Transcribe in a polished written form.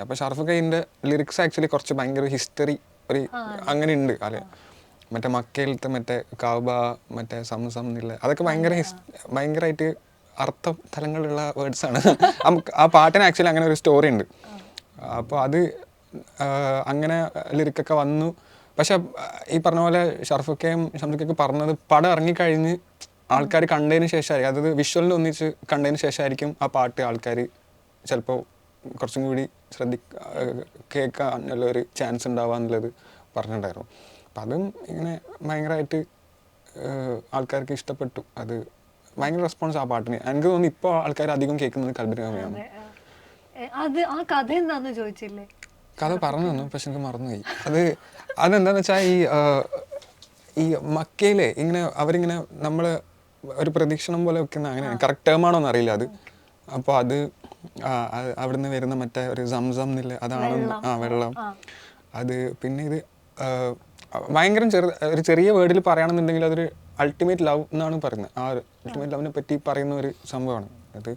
അപ്പോൾ ഷാറുഖ് ഖാൻ്റെ lyrics actually കുറച്ച് ഭയങ്കര ഹിസ്റ്ററി ഒരു അങ്ങനെ ഉണ്ട് അല്ലെ. മറ്റേ മക്കയിലത്തെ മറ്റേ കാബ മറ്റേ സംസം എന്നില്ല അതൊക്കെ ഭയങ്കരമായിട്ട് അർത്ഥ തലങ്ങളുള്ള വേർഡ്സാണ്. ആ പാട്ടിന് ആക്ച്വലി അങ്ങനെ ഒരു സ്റ്റോറി ഉണ്ട്. അപ്പോൾ അത് അങ്ങനെ ലിറിക്കൊക്കെ വന്നു. പക്ഷെ ഈ പറഞ്ഞ പോലെ ഷാറുഖ് ഖായും ഷംസുഖയൊക്കെ പറഞ്ഞത് പടം ഇറങ്ങിക്കഴിഞ്ഞ് ആൾക്കാർ കണ്ടതിന് ശേഷമായിരിക്കും, അതായത് വിഷ്വലിൽ ഒന്നിച്ച് കണ്ടതിന് ശേഷമായിരിക്കും ആ പാട്ട് ആൾക്കാർ ചിലപ്പോൾ കുറച്ചും കൂടി കേൾക്കാനുള്ള ഒരു ചാൻസ് ഉണ്ടാവുക എന്നുള്ളത് പറഞ്ഞിട്ടുണ്ടായിരുന്നു. അപ്പം അതും ഇങ്ങനെ ഭയങ്കരമായിട്ട് ആൾക്കാർക്ക് ഇഷ്ടപ്പെട്ടു. അത് ഭയങ്കര റെസ്പോൺസ് ആ പാട്ടിന്. എനിക്ക് തോന്നുന്നു ഇപ്പോൾ ആൾക്കാർ അധികം കേൾക്കുന്നത് കൽബിനാമയാണ്. കഥ പറഞ്ഞു തന്നു, പക്ഷെ എനിക്ക് മറന്നുപോയി. അതെന്താണെന്ന് വെച്ചാൽ ഈ മക്കയിലെ ഇങ്ങനെ അവരിങ്ങനെ നമ്മൾ ഒരു പ്രദക്ഷിണം പോലെ വെക്കുന്ന അങ്ങനെ കറക്റ്റ് ടേമാണോ എന്നറിയില്ല അത്. അപ്പോൾ അത് അവിടുന്ന് വരുന്ന മറ്റേ ഒരു സംസം എന്നില്ല അതാണ് വെള്ളം. അത് പിന്നെ ഇത് ഭയങ്കര ഒരു ചെറിയ വേർഡിൽ പറയുകയാണെന്നുണ്ടെങ്കിൽ അതൊരു അൾട്ടിമേറ്റ് ലവ് എന്നാണ് പറയുന്നത്. ആ അൾട്ടിമേറ്റ് ലവിനെ പറ്റി പറയുന്ന ഒരു സംഭവമാണ് അത്.